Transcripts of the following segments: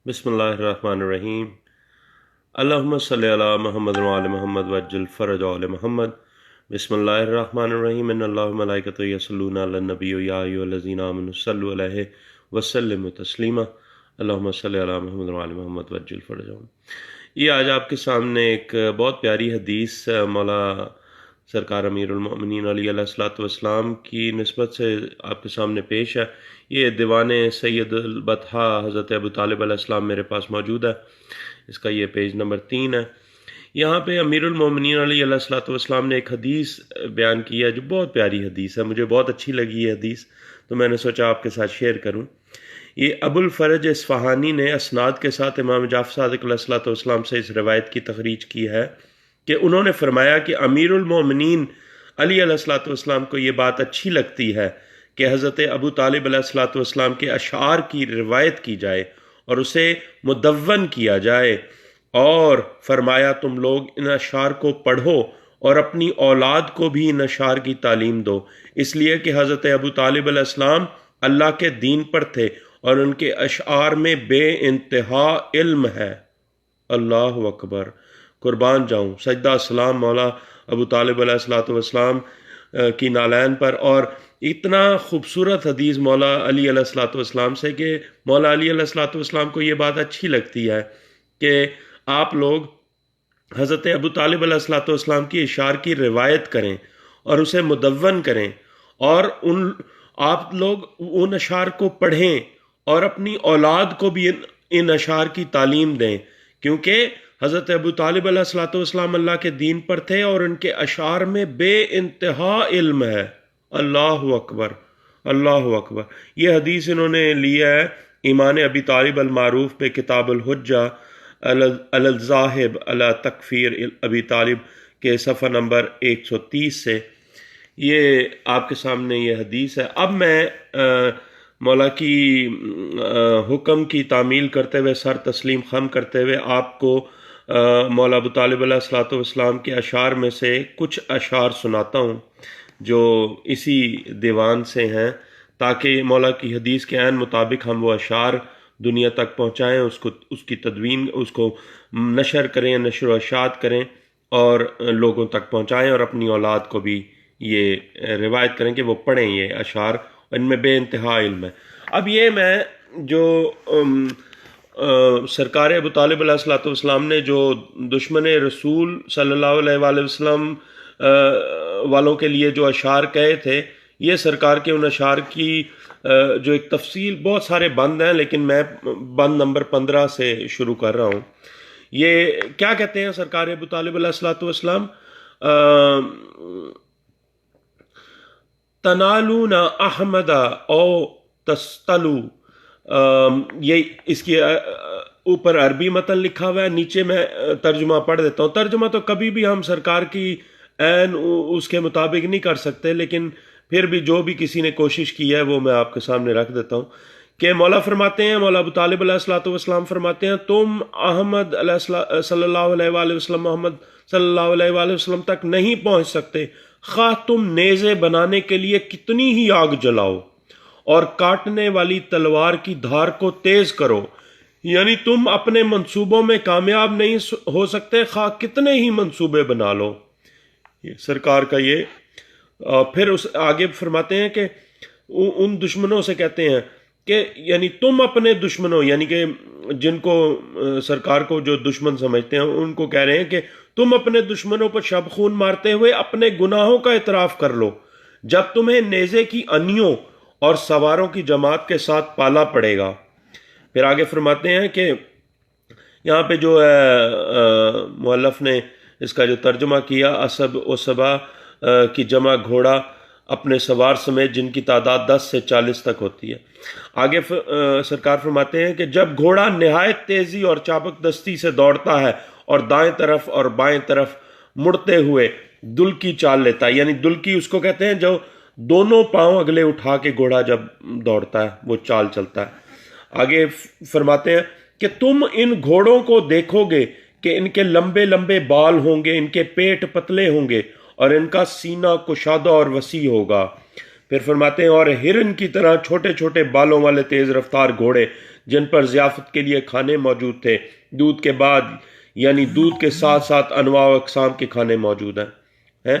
बिस्मिल्लाहिर्रहमानिर्रहीम। अल्लाहुम्मा सल्लि अला मुहम्मद व आले मुहम्मद वज्जिल फरज आले मुहम्मद। बिस्मिल्लाहिर्रहमानिर्रहीम। इन्नल्लाह व मलाइकतहु यसल्लूना अलन नबी या अय्युहल्लज़ीना आमनु सल्लु अलैहि व सल्लिमु तस्लीमा। अल्लाहुम्मा सल्लि अला मुहम्मद व आले मुहम्मद वज्जिल फरज आले। ये आज आपके सामने एक बहुत प्यारी हदीस मौला सरकार अमीरुल मोमिनीन अलैहिस्सलातु वस्सलाम की निस्बत से आपके सामने पेश है। ये दीवाने सैयदुल बतहा हज़रत अबू तालिब अलैहिस्सलाम मेरे पास मौजूद है। इसका ये पेज नंबर 3 है। यहाँ पे अमीरुल मोमिनीन अलैहिस्सलातु वस्सलाम ने एक हदीस बयान की है जो बहुत प्यारी हदीस है, मुझे बहुत अच्छी लगी ये हदीस, तो मैंने सोचा आपके साथ शेयर करूँ। ये अबुल फ़रज इस्फ़हानी ने असनाद के साथ इमाम जाफ़र सादिक़ अलैहिस्सलातु वस्सलाम से इस रवायत की तख़रीज की है कि उन्होंने फरमाया कि अमीरुल मोमिनीन अली अलैहिस्सलातु वस्सलाम को ये बात अच्छी लगती है कि हज़रत अबू तालिब अलैहिस्सलातु वस्सलाम के अशार की रिवायत की जाए और उसे मुदव्वन किया जाए, और फरमाया तुम लोग इन अशार को पढ़ो और अपनी औलाद को भी इन अशार की तालीम दो, इसलिए कि हज़रत अबू तालिब अलैहिस्सलाम अल्लाह के दीन पर थे और उनके अशार में बे इंतहा इल्म है। अल्लाह अकबर, कुर्बान जाऊँ, सजदा सलाम मौला अबू तालिब अलैहिस्सलातु वस्सलाम की नालैन पर। और इतना खूबसूरत हदीस मौला अली अलैहिस्सलातु वस्सलाम से कि मौला अली अलैहिस्सलातु वस्सलाम को ये बात अच्छी लगती है कि आप लोग हज़रत अबू तालिब अलैहिस्सलातु वस्सलाम की इशार की रिवायत करें और उसे मुदव्वन करें, और आप लोग उन अशार को पढ़ें और अपनी औलाद को भी इन अशार की तालीम दें, क्योंकि हज़रत अबू तालिब अलैहिस्सलातु वस्सलाम अल्लाह के दीन पर थे और उनके अशार में बे इंतहा इल्म है। अल्लाह अकबर, अल्लाह अकबर। ये हदीस इन्होंने लिया है ईमान अबी तालिब अल मारूफ पे किताब अल हुज्जा अल ज़ाहिब अला तकफ़ीर अबी तालिब के सफ़ा नंबर 130 से ये आपके सामने ये हदीस है। अब मैं मौला की हुक्म की तामील करते हुए, सर तस्लीम खम करते हुए आपको मौला अबू तालिब अलैहिस्सलातु वस्सलाम के अशार में से कुछ अशार सुनाता हूँ जो इसी दीवान से हैं, ताकि मौला की हदीस के ऐन मुताबिक हम वो अशार दुनिया तक पहुँचाएँ, उसको उसकी तदवीन, उसको नशर करें, नशर व इशाअत करें और लोगों तक पहुँचाएँ, और अपनी औलाद को भी ये रिवायत करें कि वो पढ़ें ये अशार, इनमें बे इंतहा इल्म है। अब ये मैं जो सरकार अबू तालिब अलैहिस्सलातु वस्सलाम ने जो दुश्मन रसूल सल्लल्लाहु अलैहि वसल्लम वालों के लिए जो अशार कहे थे, ये सरकार के उन अशार की जो एक तफसील, बहुत सारे बंद हैं लेकिन मैं बंद नंबर 15 से शुरू कर रहा हूँ। ये क्या कहते हैं सरकार अबू तालिब अलैहिस्सलातु वस्सलाम? तनालूना अहमदा ओ तस्तलू, ये इसकी ऊपर अरबी मतन लिखा हुआ है, नीचे मैं तर्जुमा पढ़ देता हूँ। तर्जुमा तो कभी भी हम सरकार की ऐन उसके मुताबिक नहीं कर सकते, लेकिन फिर भी जो भी किसी ने कोशिश की है वो मैं आपके सामने रख देता हूँ कि मौला फरमाते हैं, मौला अबू तालिब अलैहिस्सलातु वस्सलाम फरमाते हैं, तुम अहमद सल्लल्लाहु अलैहि वसल्लम, मोहम्मद सल्लल्लाहु अलैहि वसल्लम तक नहीं पहुँच सकते, खा तुम नेज़े बनाने के लिए कितनी ही आग जलाओ और काटने वाली तलवार की धार को तेज करो, यानी तुम अपने मंसूबों में कामयाब नहीं हो सकते, खा कितने ही मंसूबे बना लो। ये सरकार का ये फिर उस आगे फरमाते हैं कि उन दुश्मनों से कहते हैं कि यानी तुम अपने दुश्मनों, यानी कि जिनको सरकार को जो दुश्मन समझते हैं उनको कह रहे हैं कि तुम अपने दुश्मनों पर शब खून मारते हुए अपने गुनाहों का इतराफ कर लो, जब तुम्हें नेज़े की अनियों और सवारों की जमात के साथ पाला पड़ेगा। फिर आगे फरमाते हैं कि यहाँ पे जो है मुअल्लिफ ने इसका जो तर्जुमा किया, असब व सबा की जमा घोड़ा अपने सवार समेत जिनकी तादाद 10 से 40 तक होती है। आगे सरकार फरमाते हैं कि जब घोड़ा निहायत तेज़ी और चाबक दस्ती से दौड़ता है और दाएं तरफ और बाएं तरफ मुड़ते हुए दुल्की चाल लेता है, यानी दुल्की उसको कहते हैं जो दोनों पांव अगले उठा के घोड़ा जब दौड़ता है वो चाल चलता है। आगे फरमाते हैं कि तुम इन घोड़ों को देखोगे कि इनके लंबे लंबे बाल होंगे, इनके पेट पतले होंगे और इनका सीना कुशादा और वसी होगा, پھر فرماتے ہیں اور ہرن کی طرح چھوٹے چھوٹے بالوں والے تیز رفتار گھوڑے جن پر ضیافت کے لیے کھانے موجود تھے، دودھ کے بعد یعنی دودھ کے ساتھ ساتھ انواع و اقسام کے کھانے موجود ہیں۔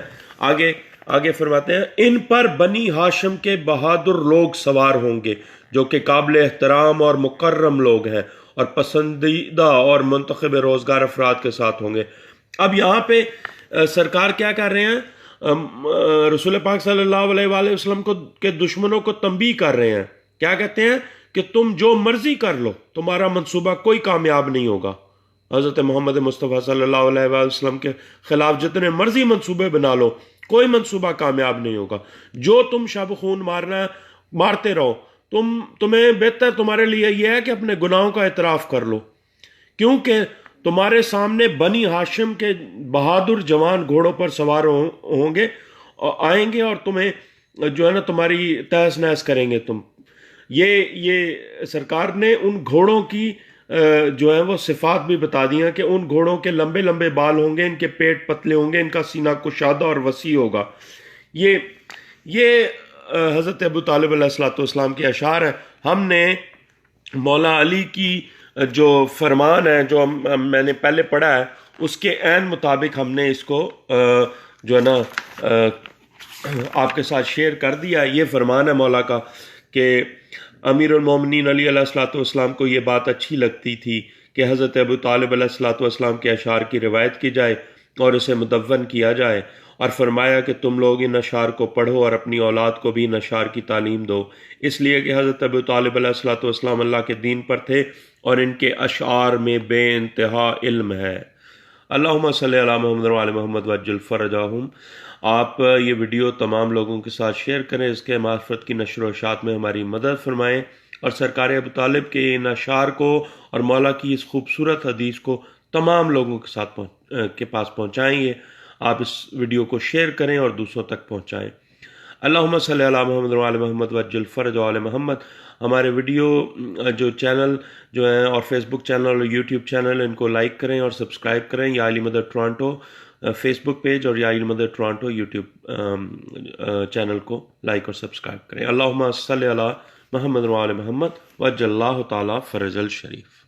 آگے فرماتے ہیں ان پر بنی ہاشم کے بہادر لوگ سوار ہوں گے جو کہ قابل احترام اور مکرم لوگ ہیں اور پسندیدہ اور منتخب روزگار افراد کے ساتھ ہوں گے۔ اب یہاں پہ سرکار کیا کر رہے ہیں؟ رسول پاک صلی اللہ علیہ وآلہ وسلم کے دشمنوں کو تنبیہ کر رہے ہیں۔ کیا کہتے ہیں کہ تم جو مرضی کر لو، تمہارا منصوبہ کوئی کامیاب نہیں ہوگا۔ حضرت محمد مصطفیٰ صلی اللہ علیہ وآلہ وسلم کے خلاف جتنے مرضی منصوبے بنا لو، کوئی منصوبہ کامیاب نہیں ہوگا۔ جو تم شب خون مارنا ہے مارتے رہو، تمہیں بہتر تمہارے لیے یہ ہے کہ اپنے گناہوں کا اعتراف کر لو، کیونکہ تمہارے سامنے بنی ہاشم کے بہادر جوان گھوڑوں پر سوار ہوں گے، آئیں گے اور تمہیں جو ہے نا تمہاری تہس نہس کریں گے۔ یہ سرکار نے ان گھوڑوں کی جو ہے وہ صفات بھی بتا دیا کہ ان گھوڑوں کے لمبے لمبے بال ہوں گے، ان کے پیٹ پتلے ہوں گے، ان کا سینہ کشادہ اور وسیع ہوگا۔ یہ حضرت ابو طالب علیہ السلام کے اشعار ہیں۔ ہم نے مولا علی کی جو فرمان ہے جو میں نے پہلے پڑھا ہے اس کے عین مطابق ہم نے اس کو جو ہے نا آپ کے ساتھ شیئر کر دیا۔ یہ فرمان ہے مولا کا کہ امیر المومنین علی علیہ السلام کو یہ بات اچھی لگتی تھی کہ حضرت ابو طالب علیہ السلام کے اشعار کی روایت کی جائے اور اسے مدون کیا جائے، اور فرمایا کہ تم لوگ ان اشعار کو پڑھو اور اپنی اولاد کو بھی ان اشعار کی تعلیم دو، اس لیے کہ حضرت ابو طالب علیہ السلام اللہ کے دین پر تھے اور ان کے اشعار میں بے انتہا علم ہے۔ اللہم صلی علی محمد وعلی محمد وعجل فرجہم۔ آپ یہ ویڈیو تمام لوگوں کے ساتھ شیئر کریں، اس کے معرفت کی نشر و اشاعت میں ہماری مدد فرمائیں، اور سرکار ابو طالب کے ان اشعار کو اور مولا کی اس خوبصورت حدیث کو تمام لوگوں کے پاس پہنچائیں گے۔ آپ اس ویڈیو کو شیئر کریں اور دوسروں تک پہنچائیں۔ اللہم صلی علی محمد وعلی محمد وعجل فرج علی محمد۔ ہمارے ویڈیو جو چینل جو ہیں اور فیس بک چینل اور یوٹیوب چینل، ان کو لائک کریں اور سبسکرائب کریں۔ یا علی مدد ٹورانٹو فیس بک پیج اور یا علی مدد ٹورانٹو یوٹیوب چینل کو لائک اور سبسکرائب کریں۔ اللہم صلی علی محمد وعلی محمد وعجل اللہ تعالی فرج الشریف۔